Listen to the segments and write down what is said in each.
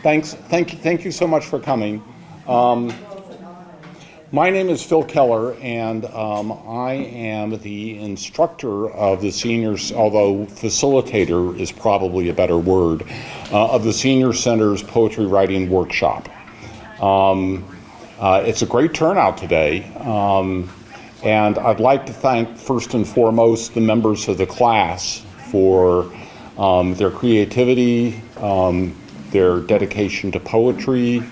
Thank you so much for coming. My name is Phil Keller, and I am the instructor of the seniors, although facilitator is probably a better word, of the Senior Center's Poetry Writing Workshop. It's a great turnout today, and I'd like to thank first and foremost the members of the class for their creativity, their dedication to poetry,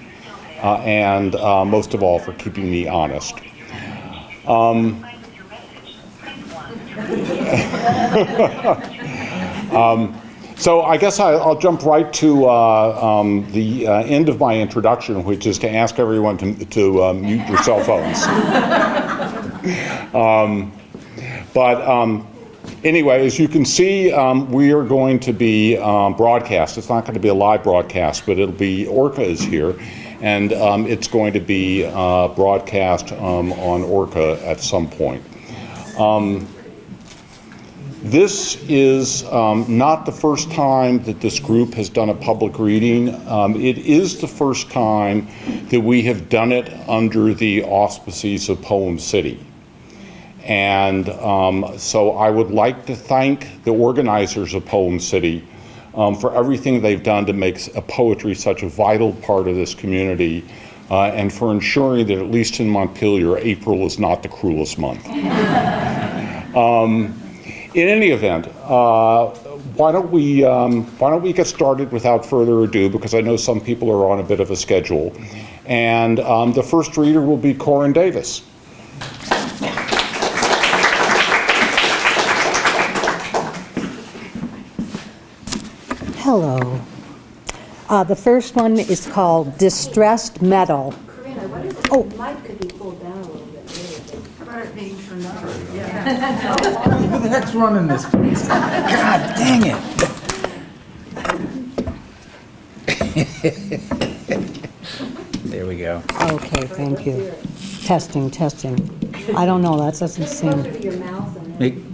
and most of all for keeping me honest. So I guess I'll jump right to the end of my introduction, which is to ask everyone to mute your cell phones. Anyway, as you can see, we are going to be broadcast. It's not going to be a live broadcast, but it'll be, Orca is here, and it's going to be broadcast on Orca at some point. This is not the first time that this group has done a public reading. It is the first time that we have done it under the auspices of Poem City. And so I would like to thank the organizers of Poem City for everything they've done to make poetry such a vital part of this community, and for ensuring that at least in Montpelier, April is not the cruelest month. In any event, why don't we get started without further ado, because I know some people are on a bit of a schedule. And the first reader will be Corin Davis. Hello. The first one is called Distressed Metal. Corinne, I wonder if the mic could be pulled down a little bit. How about it being turned up? Who the heck's running this place? God dang it. There we go. Okay, thank you. Testing. I don't know, that doesn't Closer seem... to your mouth and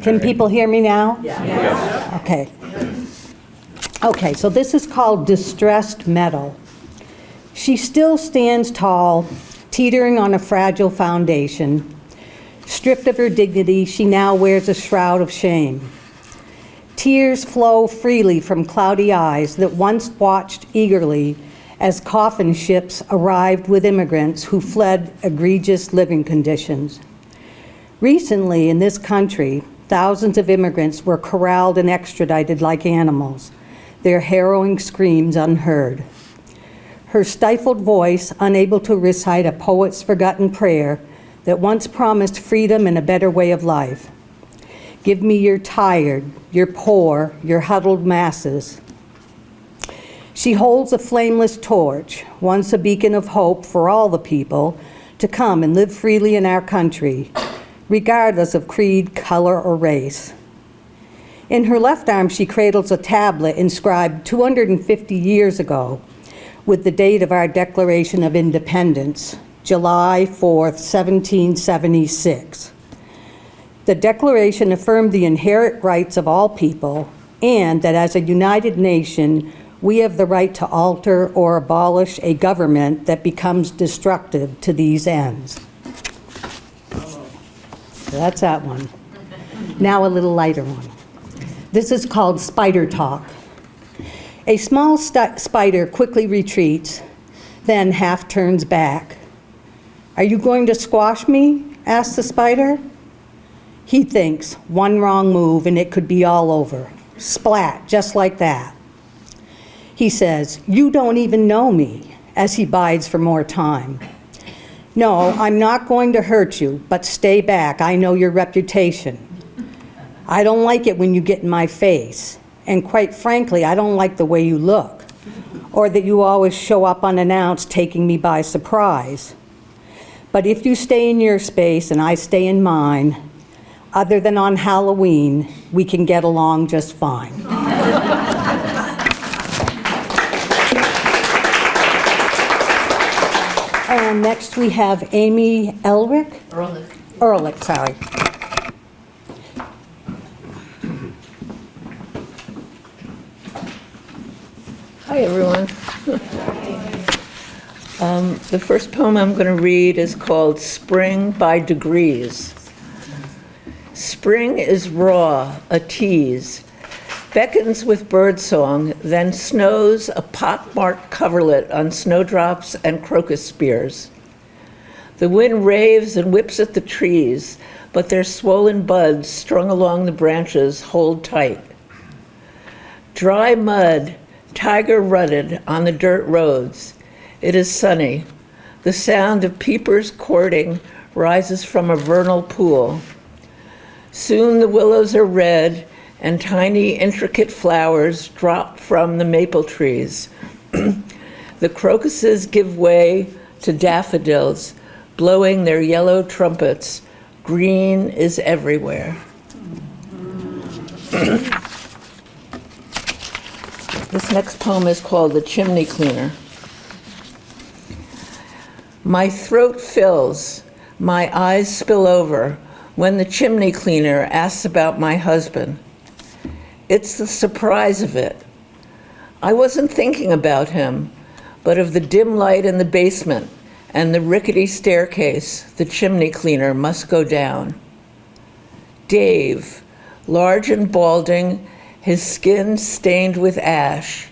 Can people hear me now? yeah. Okay. Okay, so this is called Distressed Metal. She still stands tall, teetering on a fragile foundation. Stripped of her dignity, she now wears a shroud of shame. Tears flow freely from cloudy eyes that once watched eagerly as coffin ships arrived with immigrants who fled egregious living conditions. Recently, in this country, thousands of immigrants were corralled and extradited like animals, their harrowing screams unheard. Her stifled voice, unable to recite a poet's forgotten prayer that once promised freedom and a better way of life. Give me your tired, your poor, your huddled masses. She holds a flameless torch, once a beacon of hope for all the people to come and live freely in our country, regardless of creed, color, or race. In her left arm, she cradles a tablet inscribed 250 years ago with the date of our Declaration of Independence, July 4th, 1776. The Declaration affirmed the inherent rights of all people and that as a united nation, we have the right to alter or abolish a government that becomes destructive to these ends. So that's that one. Now a little lighter one. This is called Spider Talk. A small spider quickly retreats, then half turns back. Are you going to squash me? Asks the spider. He thinks, one wrong move and it could be all over. Splat, just like that. He says, you don't even know me, as he bides for more time. No, I'm not going to hurt you, but stay back. I know your reputation. I don't like it when you get in my face. And quite frankly, I don't like the way you look, or that you always show up unannounced, taking me by surprise. But if you stay in your space and I stay in mine, other than on Halloween, we can get along just fine. And next we have Amy Ehrlich, sorry. Hi, everyone. The first poem I'm going to read is called Spring by Degrees. Spring is raw, a tease, beckons with birdsong, then snows a pockmarked coverlet on snowdrops and crocus spears. The wind raves and whips at the trees, but their swollen buds strung along the branches hold tight. Dry mud, tiger-rutted on the dirt roads. It is sunny. The sound of peepers courting rises from a vernal pool. Soon the willows are red, and tiny, intricate flowers drop from the maple trees. The crocuses give way to daffodils, blowing their yellow trumpets. Green is everywhere. This next poem is called The Chimney Cleaner. My throat fills, my eyes spill over when the chimney cleaner asks about my husband. It's the surprise of it. I wasn't thinking about him, but of the dim light in the basement and the rickety staircase the chimney cleaner must go down. Dave, large and balding, his skin stained with ash.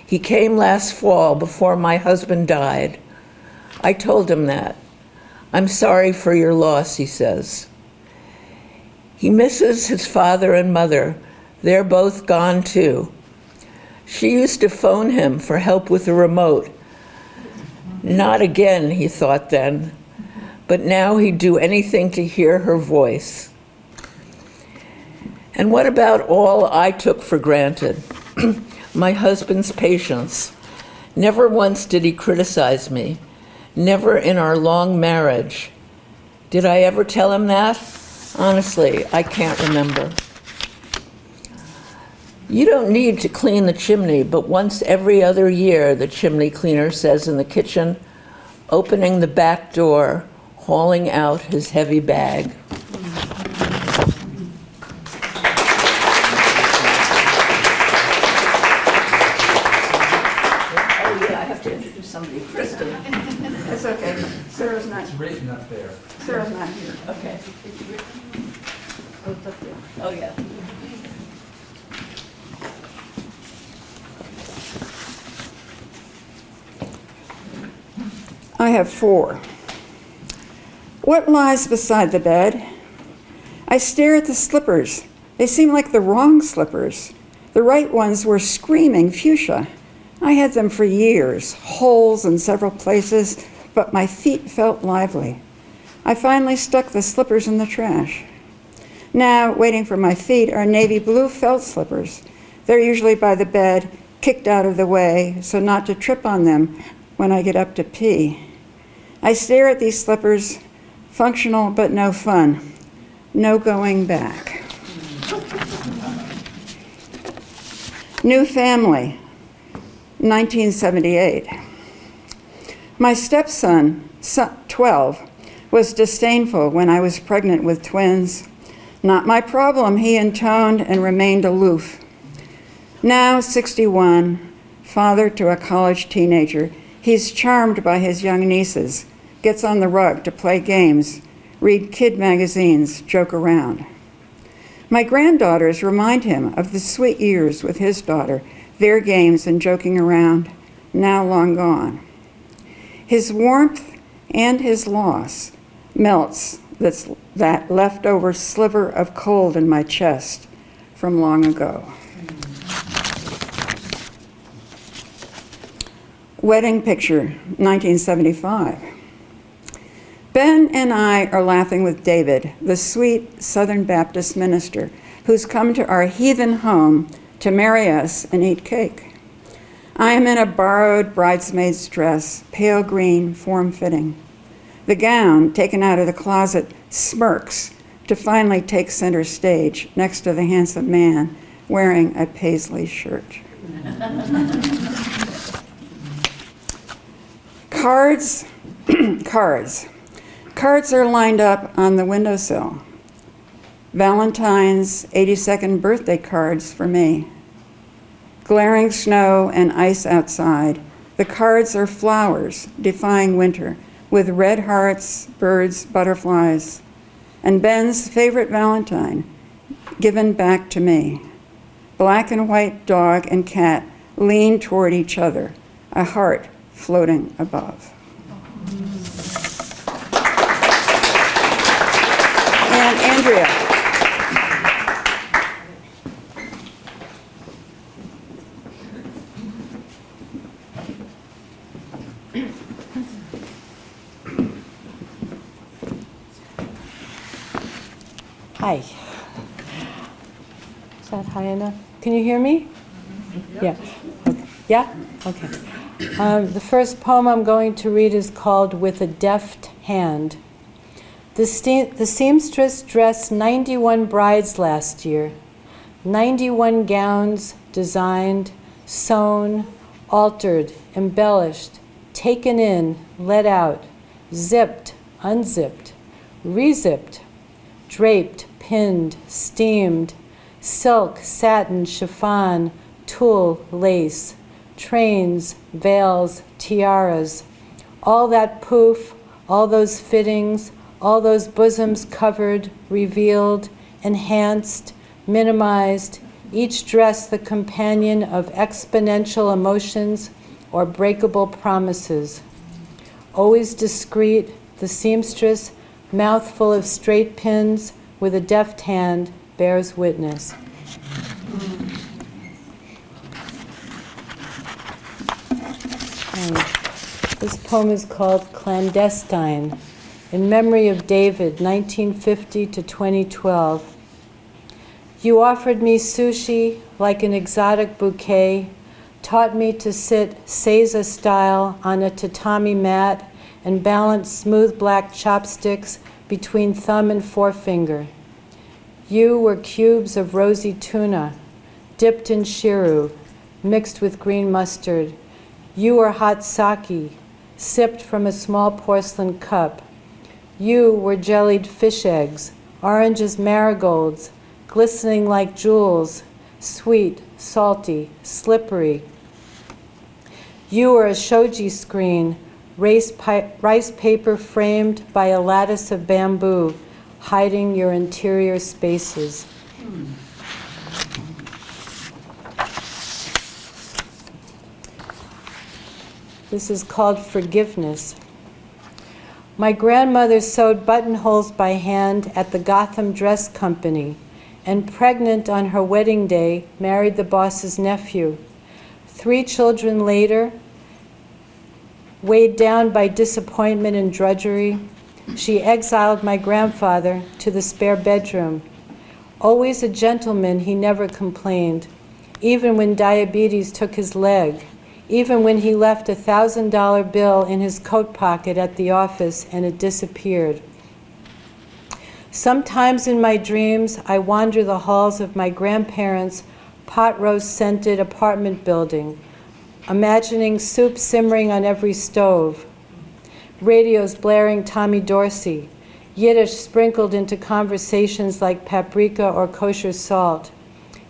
He came last fall before my husband died. I told him that. I'm sorry for your loss, he says. He misses his father and mother. They're both gone too. She used to phone him for help with the remote. Not again, he thought then, but now he'd do anything to hear her voice. And what about all I took for granted? My husband's patience. Never once did he criticize me. Never in our long marriage. Did I ever tell him that? Honestly, I can't remember. You don't need to clean the chimney, but once every other year, the chimney cleaner says in the kitchen, opening the back door, hauling out his heavy bag. Oh yeah, I have to introduce somebody. Kristen. It's okay. Sarah's not, It's written up there. Sarah's not here. Okay. Oh, it's up there. Oh yeah. I have 4. What lies beside the bed? I stare at the slippers. They seem like the wrong slippers. The right ones were screaming fuchsia. I had them for years, holes in several places, but my feet felt lively. I finally stuck the slippers in the trash. Now, waiting for my feet are navy blue felt slippers. They're usually by the bed, kicked out of the way, so not to trip on them when I get up to pee. I stare at these slippers, functional but no fun. No going back. New family, 1978. My stepson, 12, was disdainful when I was pregnant with twins. Not my problem, he intoned and remained aloof. Now 61, father to a college teenager, he's charmed by his young nieces, gets on the rug to play games, read kid magazines, joke around. My granddaughters remind him of the sweet years with his daughter, their games and joking around, now long gone. His warmth and his loss melts that leftover sliver of cold in my chest from long ago. Wedding picture, 1975. Ben and I are laughing with David, the sweet Southern Baptist minister who's come to our heathen home to marry us and eat cake. I am in a borrowed bridesmaid's dress, pale green, form-fitting. The gown, taken out of the closet, smirks to finally take center stage next to the handsome man wearing a paisley shirt. Cards. Cards are lined up on the windowsill. Valentine's 82nd birthday cards for me. glaring snow and ice outside. The cards are flowers, defying winter, with red hearts, birds, butterflies, and Ben's favorite Valentine, given back to me. Black and white dog and cat lean toward each other, a heart floating above. And Andrea. Hi. Is that high enough? Can you hear me? Yeah. Okay. Yeah? Okay. The first poem I'm going to read is called With a Deft Hand. The seamstress dressed 91 brides last year. 91 gowns designed, sewn, altered, embellished, taken in, let out, zipped, unzipped, rezipped, draped, pinned, steamed, silk, satin, chiffon, tulle, lace, trains, veils, tiaras, all that poof, all those fittings, all those bosoms covered, revealed, enhanced, minimized, each dress the companion of exponential emotions or breakable promises. Always discreet, the seamstress, mouthful of straight pins, with a deft hand, bears witness. And this poem is called Clandestine, in memory of David, 1950 to 2012. You offered me sushi like an exotic bouquet, taught me to sit Seiza style on a tatami mat and balance smooth black chopsticks between thumb and forefinger. You were cubes of rosy tuna, dipped in shiru, mixed with green mustard. You were hot sake, sipped from a small porcelain cup. You were jellied fish eggs, orange as marigolds, glistening like jewels, sweet, salty, slippery. You were a shoji screen, rice paper framed by a lattice of bamboo, hiding your interior spaces. This is called Forgiveness. My grandmother sewed buttonholes by hand at the Gotham Dress Company, and pregnant on her wedding day, married the boss's nephew. 3 children later, weighed down by disappointment and drudgery, she exiled my grandfather to the spare bedroom. Always a gentleman, he never complained, even when diabetes took his leg, even when he left a $1,000 bill in his coat pocket at the office and it disappeared. Sometimes in my dreams, I wander the halls of my grandparents' pot roast scented apartment building, imagining soup simmering on every stove, radios blaring Tommy Dorsey, Yiddish sprinkled into conversations like paprika or kosher salt,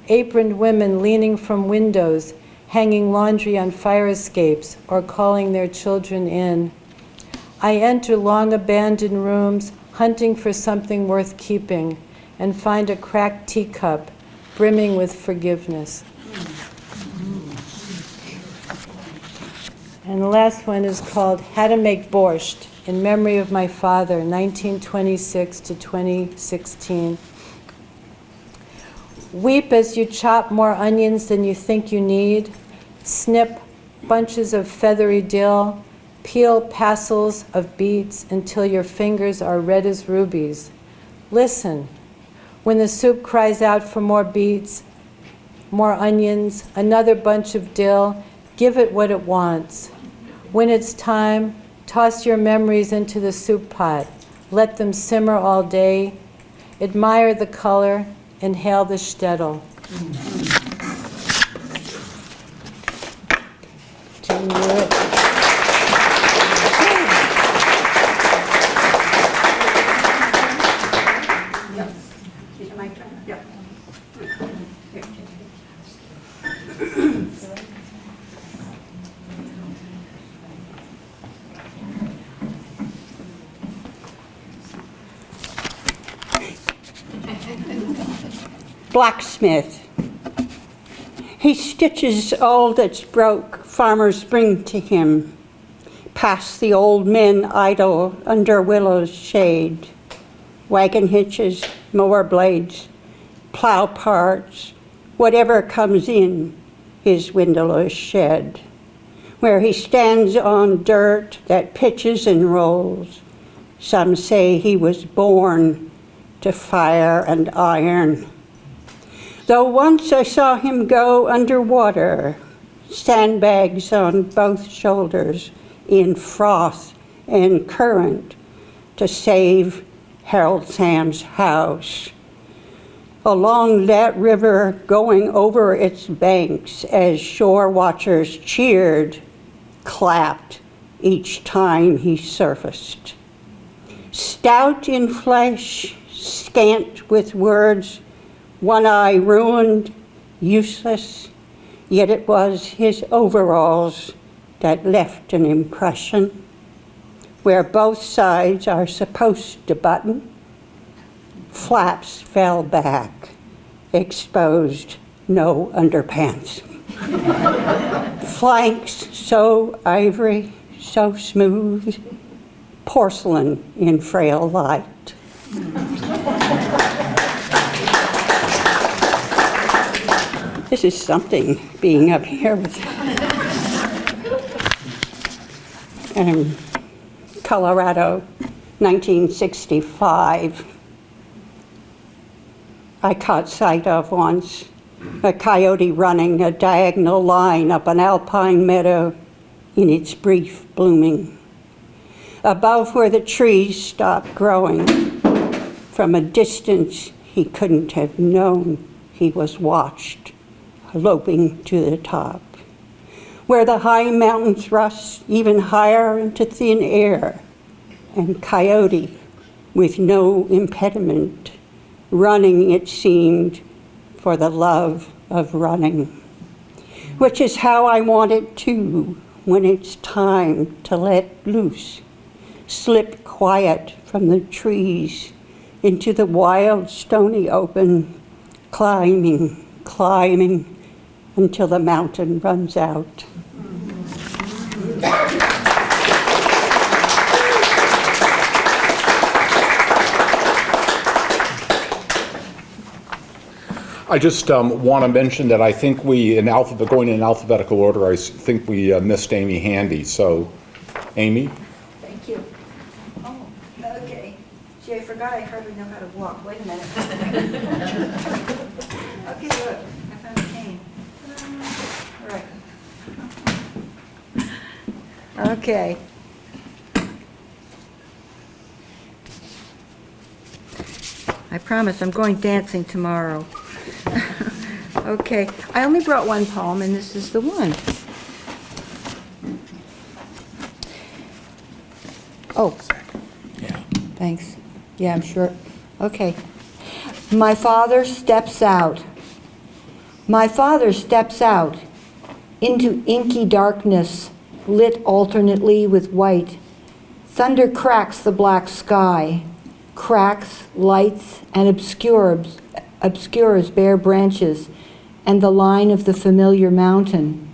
aproned women leaning from windows, hanging laundry on fire escapes or calling their children in. I enter long abandoned rooms, hunting for something worth keeping, and find a cracked teacup brimming with forgiveness. And the last one is called How to Make Borscht, in memory of my father, 1926 to 2016. Weep as you chop more onions than you think you need. Snip bunches of feathery dill. Peel passels of beets until your fingers are red as rubies. Listen. When the soup cries out for more beets, more onions, another bunch of dill, give it what it wants. When it's time, toss your memories into the soup pot. Let them simmer all day. Admire the color. Inhale the shtetl. Can you do it? Is it my turn? Yeah. Blacksmith. He stitches all that's broke, farmers bring to him. Past the old men idle under willow's shade. Wagon hitches, mower blades, plow parts, whatever comes in his windowless shed, where he stands on dirt that pitches and rolls. Some say he was born to fire and iron. Though once I saw him go underwater, sandbags on both shoulders, in froth and current, to save Harold Sam's house. Along that river, going over its banks, as shore watchers cheered, clapped each time he surfaced. Stout in flesh, scant with words, one eye ruined, useless, yet it was his overalls that left an impression. Where both sides are supposed to button, flaps fell back, exposed no underpants. Flanks so ivory, so smooth, porcelain in frail light. This is something, being up here with Colorado, 1965. I caught sight of once a coyote running a diagonal line up an alpine meadow in its brief blooming. Above where the trees stopped growing, from a distance he couldn't have known he was watched, loping to the top. Where the high mountain thrusts even higher into thin air, and coyote with no impediment, running, it seemed, for the love of running, which is how I want it too when it's time to let loose, slip quiet from the trees into the wild stony open, climbing, climbing until the mountain runs out. I just want to mention that I think we, going in alphabetical order, I think we missed Amy Handy. So, Amy? Thank you. Oh, okay. Gee, I forgot I hardly know how to walk. Wait a minute. Okay, look, I found a cane. All right. Okay. I promise I'm going dancing tomorrow. Okay, I only brought one poem, and this is the one. Oh, thanks. Yeah, I'm sure. Okay. My father steps out. My father steps out into inky darkness, lit alternately with white. Thunder cracks the black sky, cracks, lights, and obscures bare branches and the line of the familiar mountain.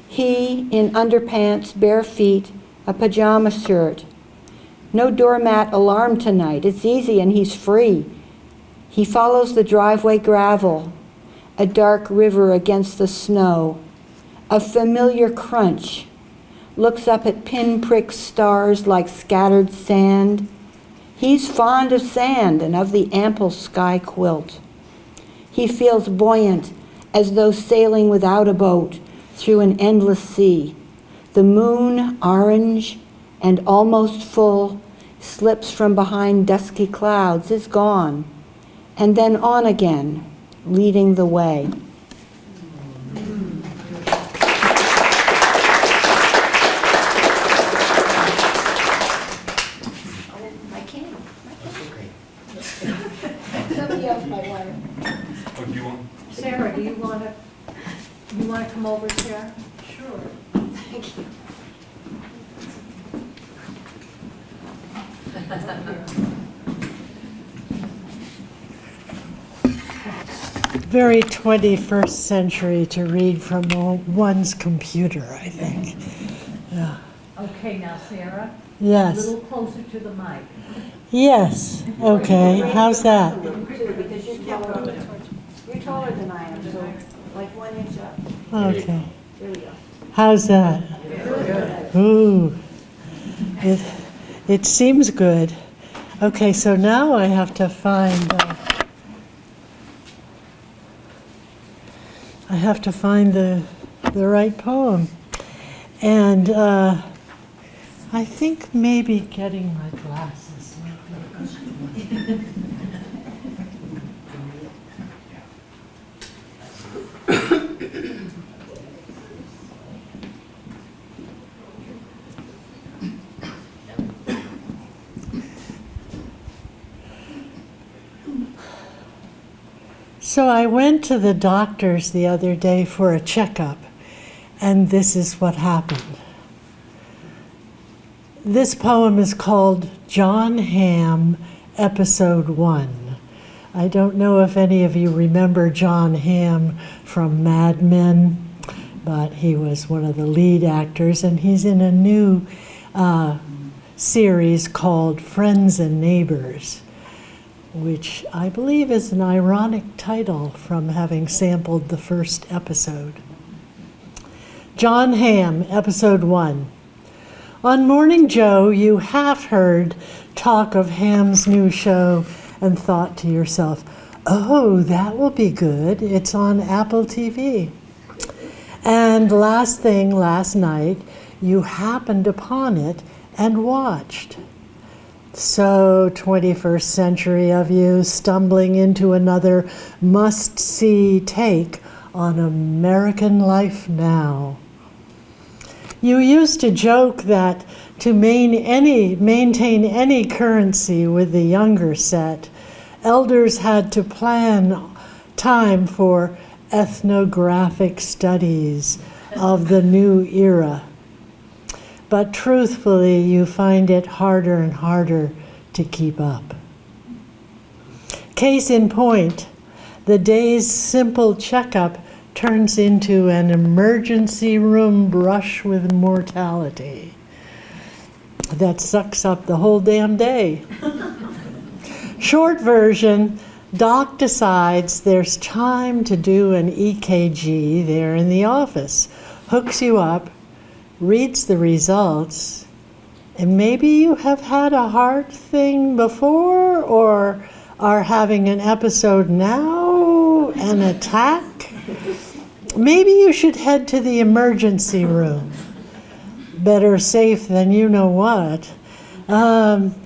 He, in underpants, bare feet, a pajama shirt. No doormat alarm tonight. It's easy and he's free. He follows the driveway gravel, a dark river against the snow, a familiar crunch, looks up at pinprick stars like scattered sand. He's fond of sand and of the ample sky quilt. He feels buoyant, as though sailing without a boat through an endless sea. The moon, orange and almost full, slips from behind dusky clouds, is gone, and then on again, leading the way. My cane. Somebody else might want to. Oh, do you want? Sarah, do you want to come over, Sarah? Sure. Thank you. very 21st century to read from one's computer, I think. Yeah. Okay, now Sarah, a Yes. little closer to the mic. Yes. Okay. How's that? Because you're taller than I am, so like 1 inch up. Okay. There we go. How's that? Ooh. It seems good. Okay, so now I have to find the right poem. And I think maybe getting my glasses might be So I went to the doctor's the other day for a checkup, and this is what happened. This poem is called John Hamm, Episode 1. I don't know if any of you remember John Hamm from Mad Men, but he was one of the lead actors, and he's in a new series called Friends and Neighbors, which I believe is an ironic title from having sampled the first episode. John Hamm, Episode 1. On Morning Joe, you half heard talk of Hamm's new show and thought to yourself, oh, that will be good. It's on Apple TV. And last night, you happened upon it and watched. So 21st century of you, stumbling into another must-see take on American life now. You used to joke that to maintain any currency with the younger set, elders had to plan time for ethnographic studies of the new era. But truthfully, you find it harder and harder to keep up. Case in point, the day's simple checkup turns into an emergency room brush with mortality that sucks up the whole damn day. Short version, Doc decides there's time to do an EKG there in the office, hooks you up, reads the results, and maybe you have had a heart thing before or are having an episode now, an attack. Maybe you should head to the emergency room. Better safe than you know what.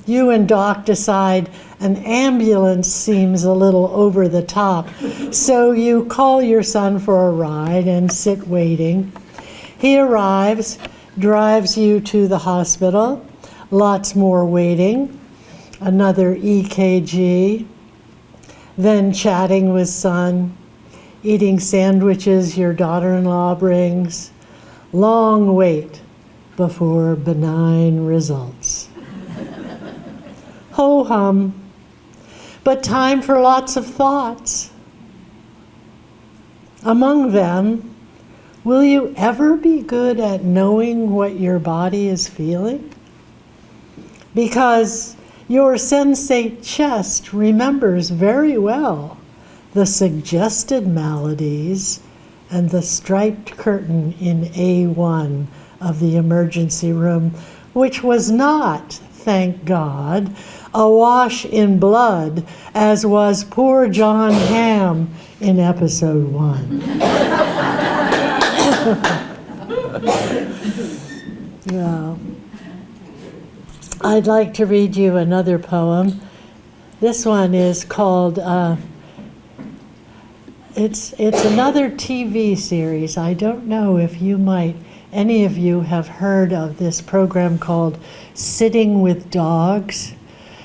You and Doc decide an ambulance seems a little over the top, so you call your son for a ride and sit waiting. He arrives, drives you to the hospital, lots more waiting, another EKG, then chatting with son, eating sandwiches your daughter-in-law brings, long wait before benign results. Ho-hum, but time for lots of thoughts. Among them, will you ever be good at knowing what your body is feeling? Because your sensate chest remembers very well the suggested maladies and the striped curtain in A1 of the emergency room, which was not, thank God, awash in blood, as was poor John Hamm in episode 1. Well, I'd like to read you another poem. This one is called, it's another TV series. I don't know if any of you have heard of this program called Sitting with Dogs.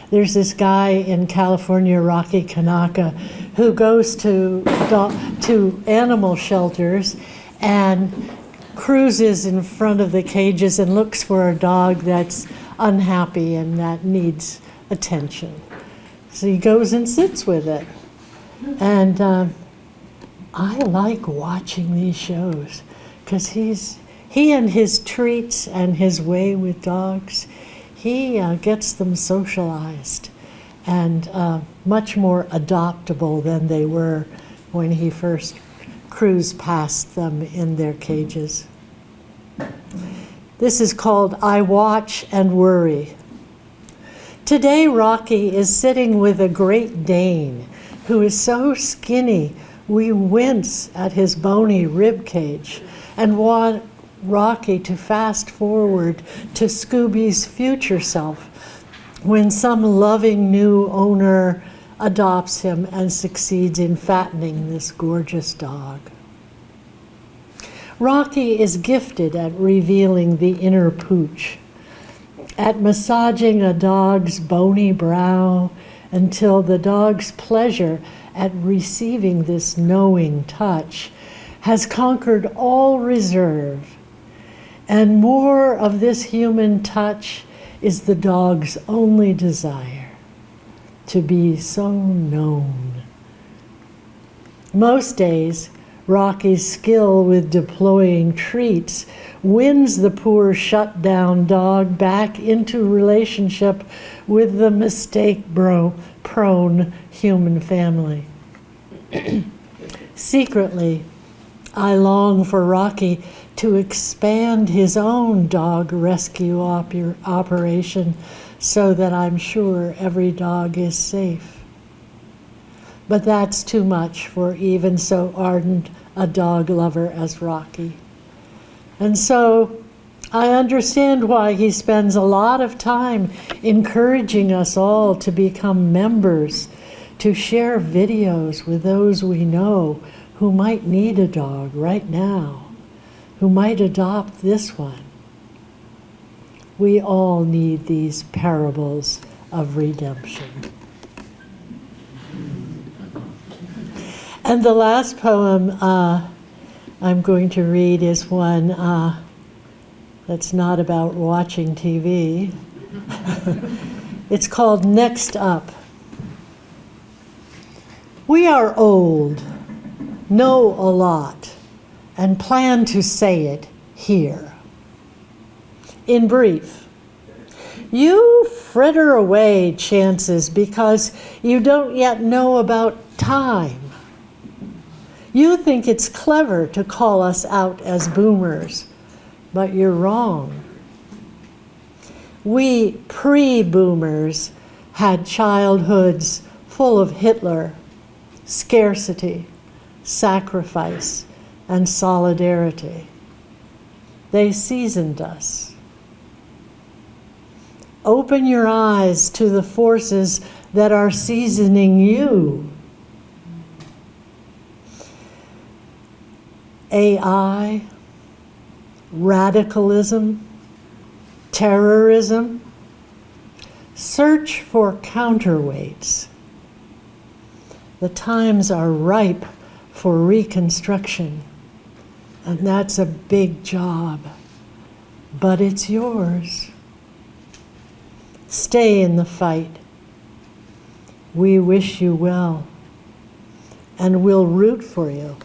There's this guy in California, Rocky Kanaka, who goes to animal shelters and cruises in front of the cages and looks for a dog that's unhappy and that needs attention. So he goes and sits with it. And I like watching these shows because he and his treats and his way with dogs, he gets them socialized and much more adoptable than they were when he first cruised past them in their cages. This is called I Watch and Worry. Today, Rocky is sitting with a Great Dane who is so skinny we wince at his bony rib cage and want Rocky to fast forward to Scooby's future self when some loving new owner adopts him and succeeds in fattening this gorgeous dog. Rocky is gifted at revealing the inner pooch, at massaging a dog's bony brow until the dog's pleasure at receiving this knowing touch has conquered all reserve. And more of this human touch is the dog's only desire, to be so known. Most days, Rocky's skill with deploying treats wins the poor shut-down dog back into relationship with the mistake-prone human family. Secretly, I long for Rocky to expand his own dog rescue operation so that I'm sure every dog is safe. But that's too much for even so ardent a dog lover as Rocky. And so I understand why he spends a lot of time encouraging us all to become members, to share videos with those we know who might need a dog right now, who might adopt this one. We all need these parables of redemption. And the last poem I'm going to read is one that's not about watching TV. It's called Next Up. We are old, know a lot, and plan to say it here. In brief, you fritter away chances because you don't yet know about time. You think it's clever to call us out as boomers, but you're wrong. We pre-boomers had childhoods full of Hitler, scarcity, sacrifice, and solidarity. They seasoned us. Open your eyes to the forces that are seasoning you. AI, radicalism, terrorism. Search for counterweights. The times are ripe for reconstruction, and that's a big job, but it's yours. Stay in the fight. We wish you well, and we'll root for you,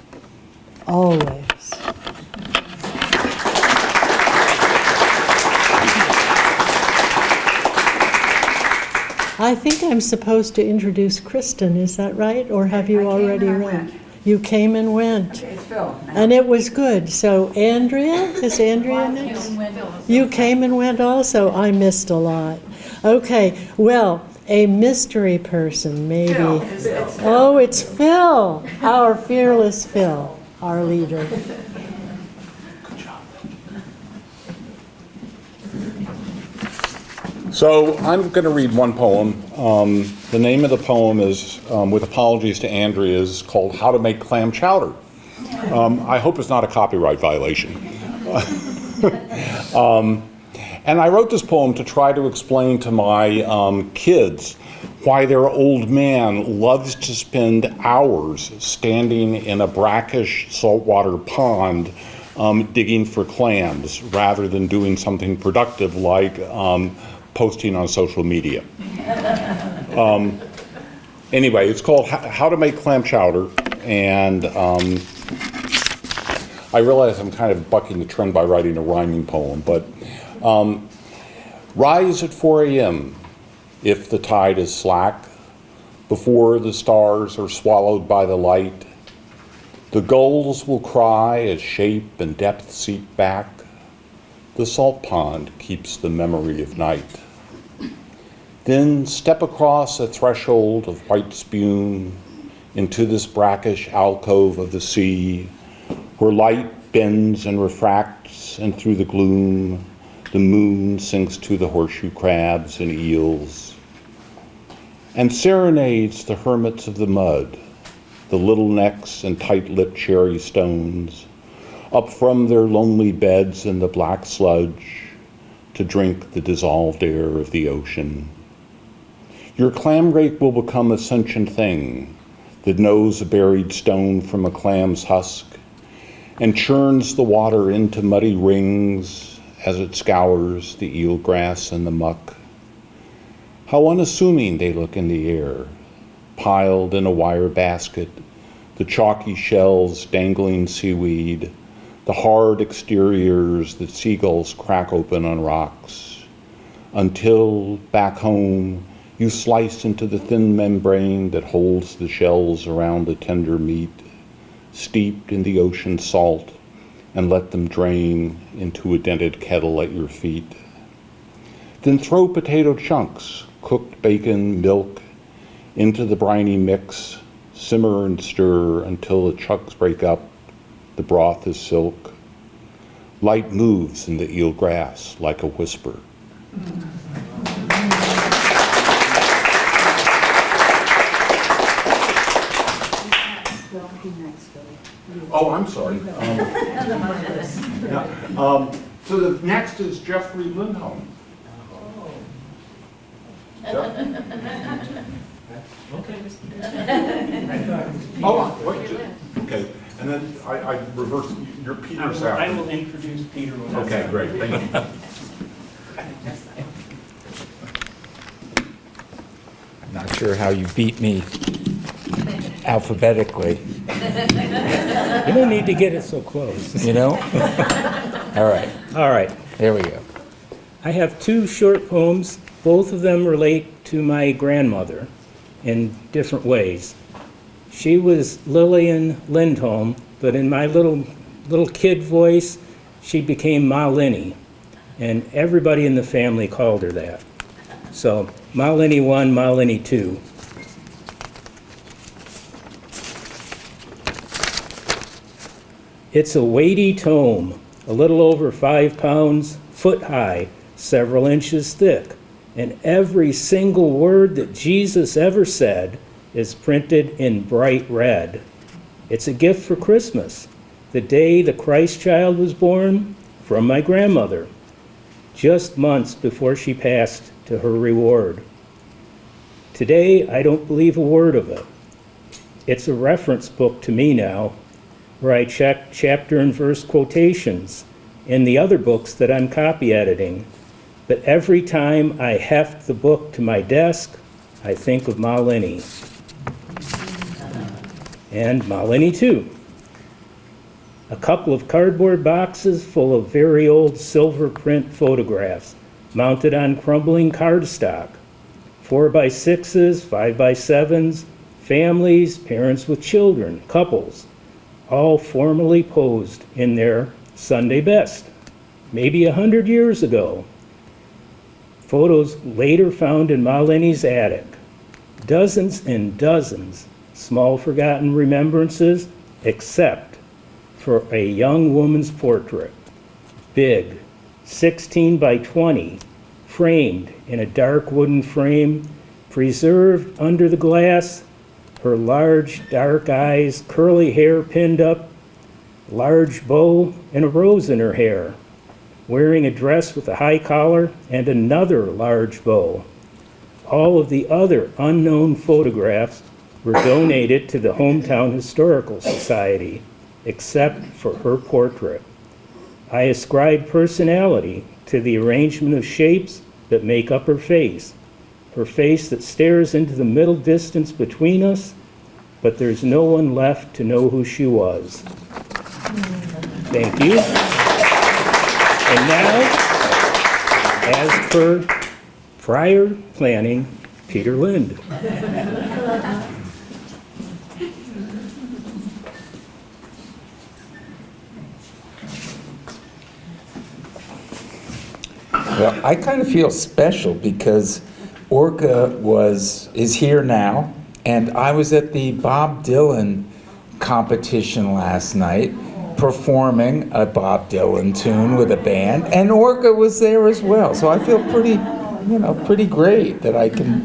always. I think I'm supposed to introduce Kristen, is that right? Or have you already read? You came and went. Okay, it's Phil. And it was good. So Andrea, is Andrea next? You came and went also? I missed a lot. Okay, well, a mystery person maybe. Oh, it's Phil, our fearless Phil, our leader. So I'm going to read one poem. The name of the poem is, with apologies to Andrea, is called How to Make Clam Chowder. I hope it's not a copyright violation. And I wrote this poem to try to explain to my kids why their old man loves to spend hours standing in a brackish saltwater pond digging for clams rather than doing something productive like posting on social media. Anyway, it's called How to Make Clam Chowder. and I realize I'm kind of bucking the trend by writing a rhyming poem, but rise at 4 a.m. if the tide is slack, before the stars are swallowed by the light. The gulls will cry as shape and depth seep back. The salt pond keeps the memory of night. Then step across a threshold of white spume into this brackish alcove of the sea, where light bends and refracts, and through the gloom, the moon sinks to the horseshoe crabs and eels, and serenades the hermits of the mud, the little necks and tight-lipped cherry stones, up from their lonely beds in the black sludge to drink the dissolved air of the ocean. Your clam rake will become a sentient thing that knows a buried stone from a clam's husk and churns the water into muddy rings as it scours the eelgrass and the muck. How unassuming they look in the air, piled in a wire basket, the chalky shells dangling seaweed, the hard exteriors that seagulls crack open on rocks, until, back home, you slice into the thin membrane that holds the shells around the tender meat, steeped in the ocean salt, and let them drain into a dented kettle at your feet. Then throw potato chunks, cooked bacon, milk, into the briny mix, simmer and stir until the chunks break up, the broth is silk. Light moves in the eelgrass like a whisper. Oh, I'm sorry. So the next is Jeffrey Lindholm. Oh, wait, okay. And then I reverse, your Peter's after. I will introduce Peter. Okay, great, thank you. I'm not sure how you beat me alphabetically, You don't need to get it so close. you know? All right, All right. there we go. I have two short poems. Both of them relate to my grandmother in different ways. She was Lillian Lindholm, but in my little kid voice, she became Ma Linny, and everybody in the family called her that. So Ma Linny 1, Ma Linny 2. It's a weighty tome, a little over 5 pounds, foot high, several inches thick, and every single word that Jesus ever said is printed in bright red. It's a gift for Christmas, the day the Christ child was born, from my grandmother, just months before she passed to her reward. Today, I don't believe a word of it. It's a reference book to me now, where I check chapter and verse quotations in the other books that I'm copy editing. But every time I heft the book to my desk, I think of Ma Linny. And Ma Linny 2. A couple of cardboard boxes full of very old silver print photographs mounted on crumbling cardstock. 4x6s, 5x7s, families, parents with children, couples, all formally posed in their Sunday best, maybe 100 years ago. Photos later found in Ma Linny's attic. Dozens and dozens, small forgotten remembrances, except for a young woman's portrait. Big, 16 by 20, framed in a dark wooden frame, preserved under the glass, her large dark eyes, curly hair pinned up, large bow, and a rose in her hair, wearing a dress with a high collar and another large bow. All of the other unknown photographs were donated to the Hometown Historical Society, except for her portrait. I ascribe personality to the arrangement of shapes that make up her face that stares into the middle distance between us, but there's no one left to know who she was. Thank you. And now, as per prior planning, Peter Lind. Well, I kind of feel special because Orca is here now, and I was at the Bob Dylan competition last night performing a Bob Dylan tune with a band, and Orca was there as well. So I feel pretty great that I can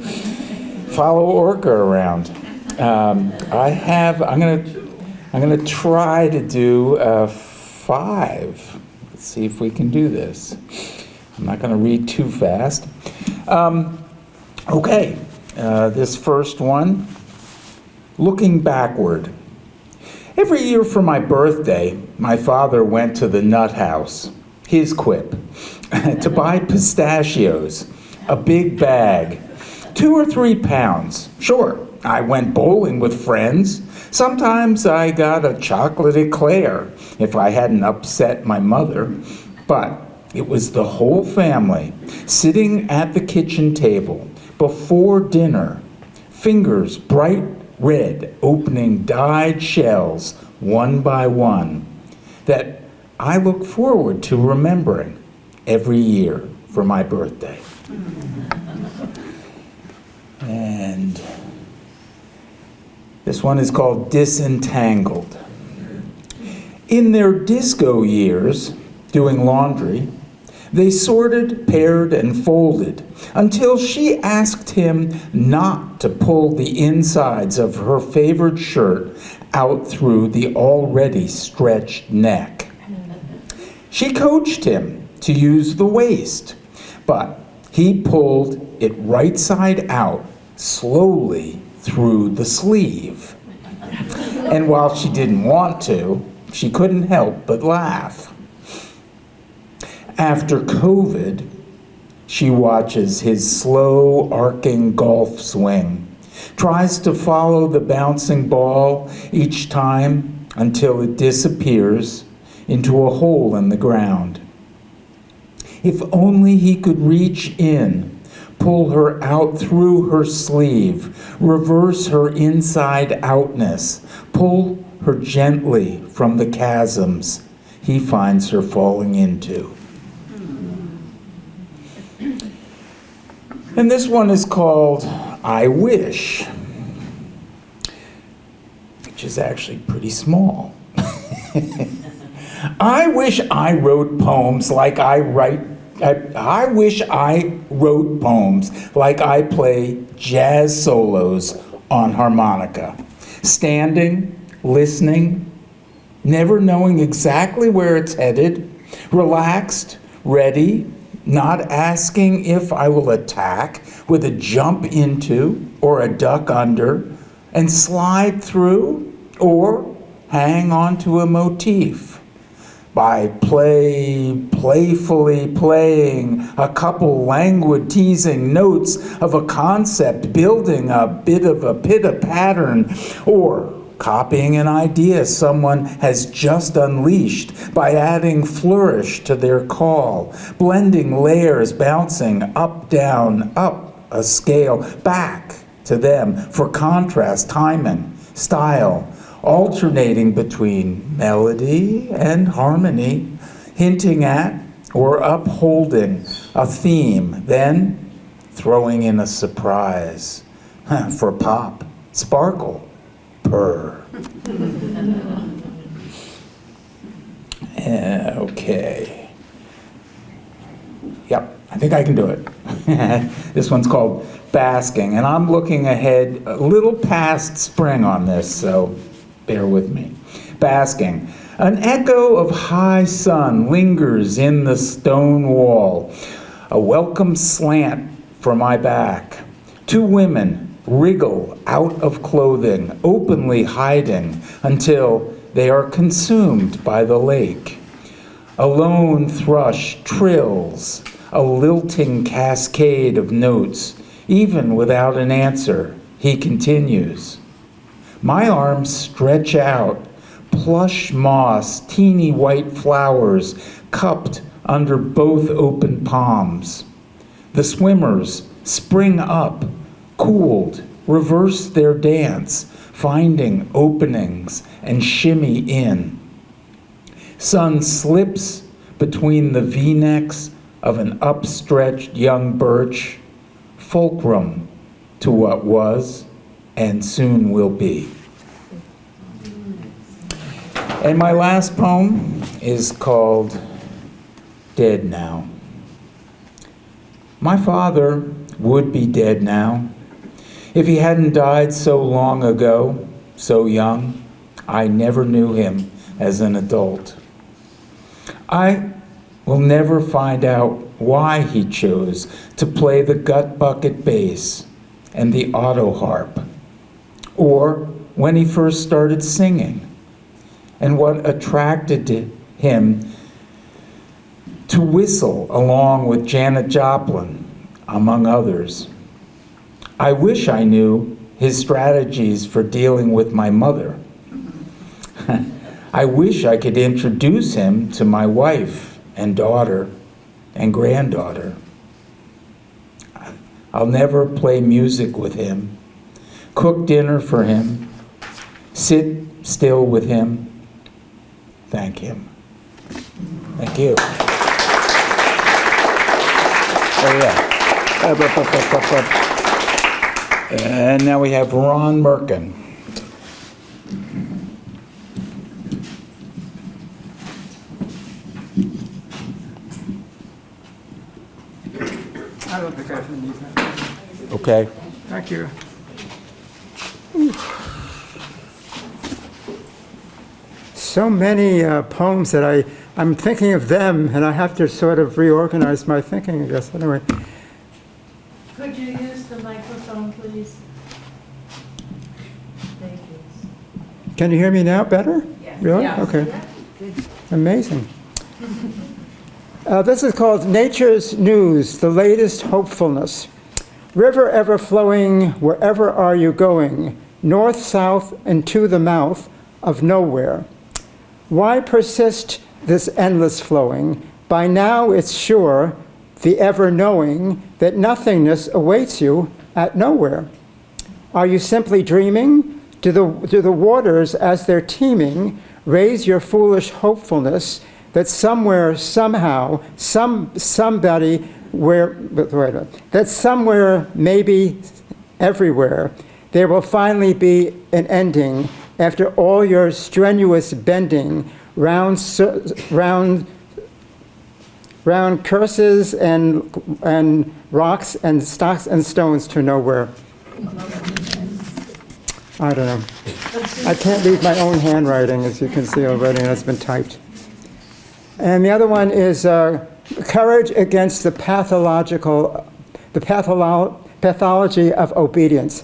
follow Orca around. I'm gonna try to do 5. Let's see if we can do this. I'm not going to read too fast. Okay, this first one, looking backward. Every year for my birthday, my father went to the nut house, his quip, to buy pistachios, a big bag, 2 or 3 pounds. Sure, I went bowling with friends. Sometimes I got a chocolate eclair if I hadn't upset my mother, but it was the whole family sitting at the kitchen table before dinner, fingers bright red, opening dyed shells one by one, that I look forward to remembering every year for my birthday. And this one is called Disentangled. In their disco years, doing laundry, they sorted, paired, and folded until she asked him not to pull the insides of her favorite shirt out through the already stretched neck. She coached him to use the waist, but he pulled it right side out, slowly through the sleeve. And while she didn't want to, she couldn't help but laugh. After COVID, she watches his slow, arcing golf swing, tries to follow the bouncing ball each time until it disappears into a hole in the ground. If only he could reach in, pull her out through her sleeve, reverse her inside outness, pull her gently from the chasms he finds her falling into. And this one is called I Wish, which is actually pretty small. I wish I wrote poems like I wish I wrote poems like I play jazz solos on harmonica, standing, listening, never knowing exactly where it's headed, relaxed, ready, not asking if I will attack with a jump into or a duck under and slide through or hang onto a motif by playfully playing a couple languid teasing notes of a concept, building a bit of a pattern, or copying an idea someone has just unleashed by adding flourish to their call, blending layers, bouncing up, down, up a scale, back to them for contrast, timing, style, alternating between melody and harmony, hinting at or upholding a theme, then throwing in a surprise for pop, sparkle, purr. Okay. Yep, I think I can do it. This one's called Basking, and I'm looking ahead a little past spring on this, so bear with me. Basking. An echo of high sun lingers in the stone wall. A welcome slant for my back. 2 women wriggle out of clothing, openly hiding until they are consumed by the lake. A lone thrush trills, a lilting cascade of notes. Even without an answer, he continues. My arms stretch out, plush moss, teeny white flowers cupped under both open palms. The swimmers spring up, cooled, reverse their dance, finding openings and shimmy in. Sun slips between the V-necks of an upstretched young birch, fulcrum to what was and soon will be. And my last poem is called Dead Now. My father would be dead now if he hadn't died so long ago, so young. I never knew him as an adult. I will never find out why he chose to play the gut bucket bass and the auto harp, or when he first started singing, and what attracted him to whistle along with Janet Joplin, among others. I wish I knew his strategies for dealing with my mother. I wish I could introduce him to my wife and daughter and granddaughter. I'll never play music with him, cook dinner for him, sit still with him. Thank him. Thank you. Oh, yeah. And now we have Ron Merkin. I don't think I need that. Okay. Thank you. So many poems that I'm thinking of them, and I have to sort of reorganize my thinking, I guess. Anyway. Could you use the microphone, please? Thank you. Can you hear me now better? Yes. Really? Yes. Okay. Amazing. This is called Nature's News, the latest hopefulness. River ever flowing, wherever are you going? North, south, and to the mouth of nowhere. Why persist this endless flowing? By now it's sure, the ever knowing, that nothingness awaits you at nowhere. Are you simply dreaming? Do the waters, as they're teeming, raise your foolish hopefulness that somewhere, somehow, somebody, that somewhere, maybe everywhere, there will finally be an ending after all your strenuous bending round curses and rocks and stocks and stones to nowhere. I don't know. I can't read my own handwriting, as you can see already, and it's been typed. And the other one is courage against the pathology of obedience.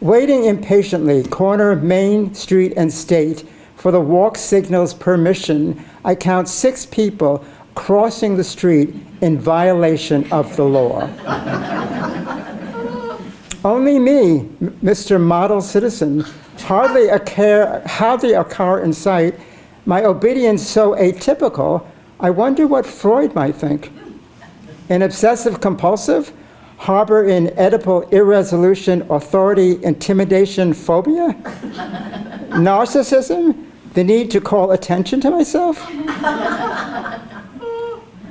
Waiting impatiently, corner Main Street and State, for the walk signal's permission, I count 6 people crossing the street in violation of the law. Only me, Mr. Model Citizen, hardly a car in sight, my obedience so atypical, I wonder what Freud might think. An obsessive compulsive? Harbor in Oedipal irresolution, authority, intimidation, phobia? Narcissism? The need to call attention to myself?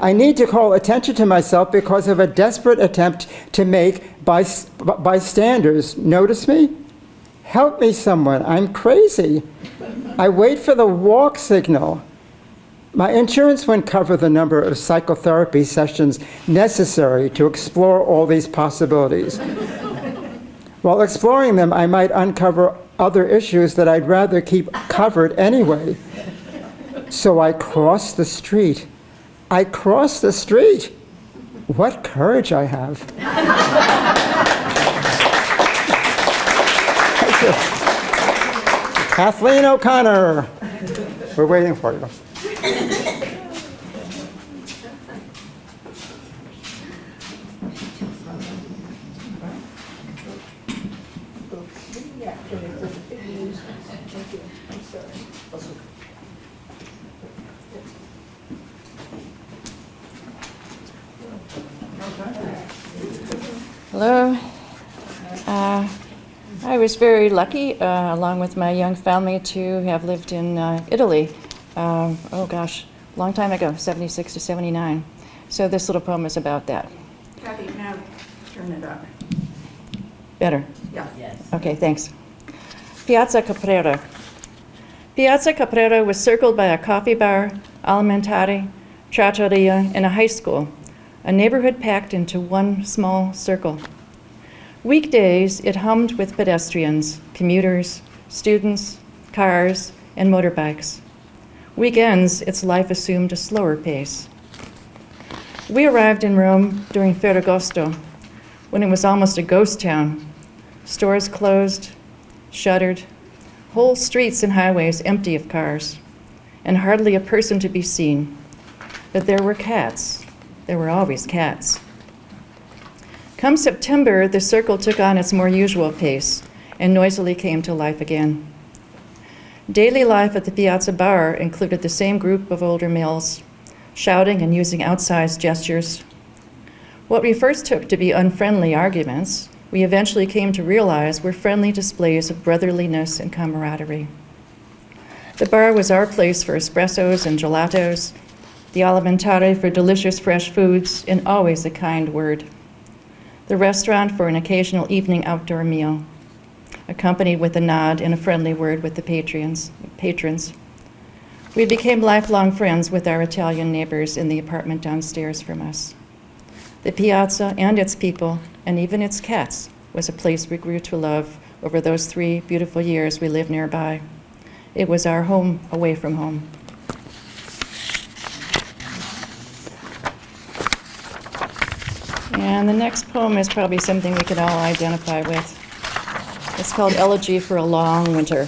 I need to call attention to myself because of a desperate attempt to make bystanders notice me? Help me, someone, I'm crazy. I wait for the walk signal. My insurance wouldn't cover the number of psychotherapy sessions necessary to explore all these possibilities. While exploring them, I might uncover other issues that I'd rather keep covered anyway. So I cross the street. I cross the street. What courage I have. Kathleen O'Connor. We're waiting for you. Hello. I was very lucky, along with my young family, to have lived in Italy. Oh gosh, a long time ago, 76 to 79. So this little poem is about that. Kathy, now turn it up. Better? Yeah. Yes. Okay, thanks. Piazza Caprera. Piazza Caprera was circled by a coffee bar, alimentari, trattoria, and a high school, a neighborhood packed into one small circle. Weekdays, it hummed with pedestrians, commuters, students, cars, and motorbikes. Weekends, its life assumed a slower pace. We arrived in Rome during Ferragosto, when it was almost a ghost town. Stores closed, shuttered, whole streets and highways empty of cars, and hardly a person to be seen. But there were cats. There were always cats. Come September, the circle took on its more usual pace and noisily came to life again. Daily life at the Piazza Bar included the same group of older males, shouting and using outsized gestures. What we first took to be unfriendly arguments, we eventually came to realize were friendly displays of brotherliness and camaraderie. The bar was our place for espressos and gelatos, the alimentare for delicious fresh foods, and always a kind word. The restaurant for an occasional evening outdoor meal, accompanied with a nod and a friendly word with the patrons. We became lifelong friends with our Italian neighbors in the apartment downstairs from us. The piazza and its people, and even its cats, was a place we grew to love over those 3 beautiful years we lived nearby. It was our home away from home. And the next poem is probably something we could all identify with. It's called Elegy for a Long Winter.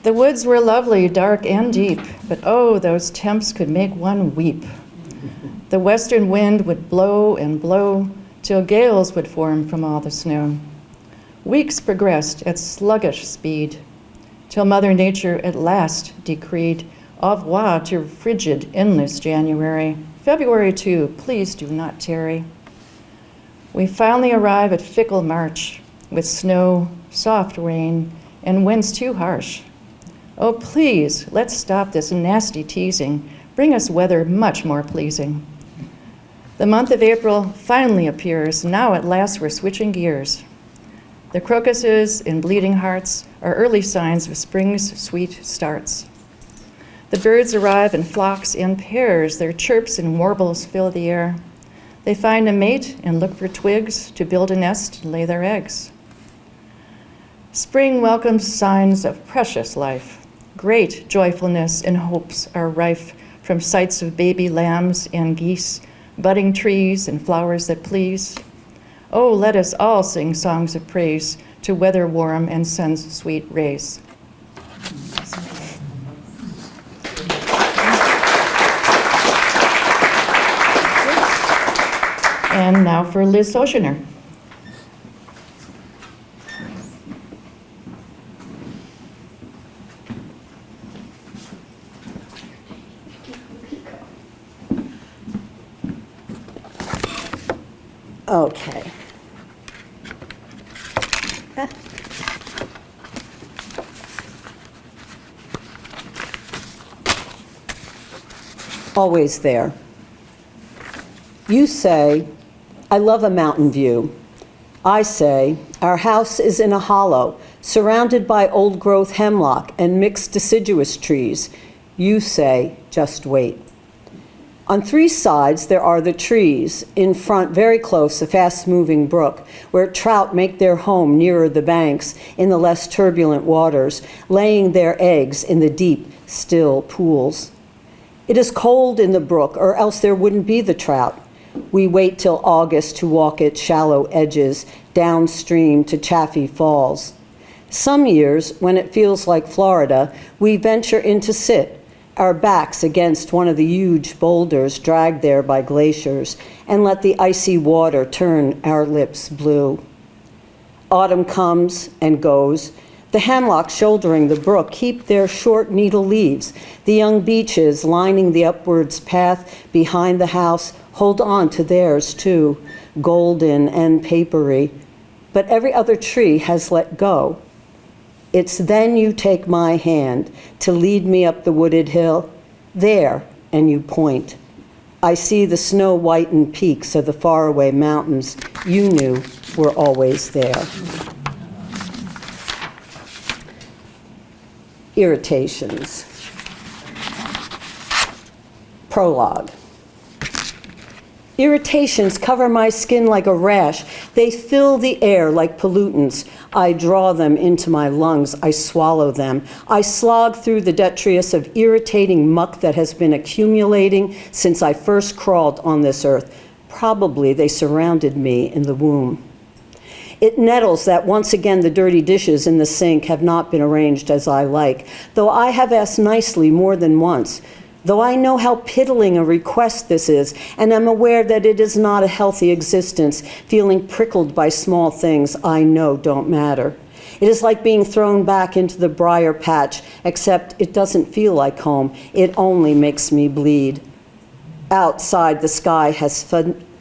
The woods were lovely, dark and deep, but oh, those temps could make one weep. The western wind would blow and blow till gales would form from all the snow. Weeks progressed at sluggish speed till Mother Nature at last decreed au revoir to frigid, endless January. February too, please do not tarry. We finally arrive at fickle March with snow, soft rain, and winds too harsh. Oh, please, let's stop this nasty teasing. Bring us weather much more pleasing. The month of April finally appears. Now at last we're switching gears. The crocuses and bleeding hearts are early signs of spring's sweet starts. The birds arrive in flocks and pairs. Their chirps and warbles fill the air. They find a mate and look for twigs to build a nest and lay their eggs. Spring welcomes signs of precious life. Great joyfulness and hopes are rife from sights of baby lambs and geese, budding trees and flowers that please. Oh, let us all sing songs of praise to weather warm and sun's sweet rays. And now for Liz Sojourner. Okay. Always there. You say, I love a mountain view. I say, our house is in a hollow, surrounded by old-growth hemlock and mixed deciduous trees. You say, just wait. On 3 sides, there are the trees. In front, very close, a fast-moving brook, where trout make their home nearer the banks in the less turbulent waters, laying their eggs in the deep, still pools. It is cold in the brook, or else there wouldn't be the trout. We wait till August to walk its shallow edges, downstream to Chaffee Falls. Some years, when it feels like Florida, we venture in to sit, our backs against one of the huge boulders dragged there by glaciers, and let the icy water turn our lips blue. Autumn comes and goes. The hemlocks shouldering the brook keep their short needle leaves. The young beeches lining the upwards path behind the house hold on to theirs too, golden and papery. But every other tree has let go. It's then you take my hand to lead me up the wooded hill. There, and you point. I see the snow-whitened peaks of the faraway mountains you knew were always there. Irritations. Prologue. Irritations cover my skin like a rash. They fill the air like pollutants. I draw them into my lungs. I swallow them. I slog through the detritus of irritating muck that has been accumulating since I first crawled on this earth. Probably they surrounded me in the womb. It nettles that once again the dirty dishes in the sink have not been arranged as I like, though I have asked nicely more than once. Though I know how piddling a request this is, and am aware that it is not a healthy existence, feeling prickled by small things I know don't matter. It is like being thrown back into the briar patch, except it doesn't feel like home. It only makes me bleed. Outside, the sky has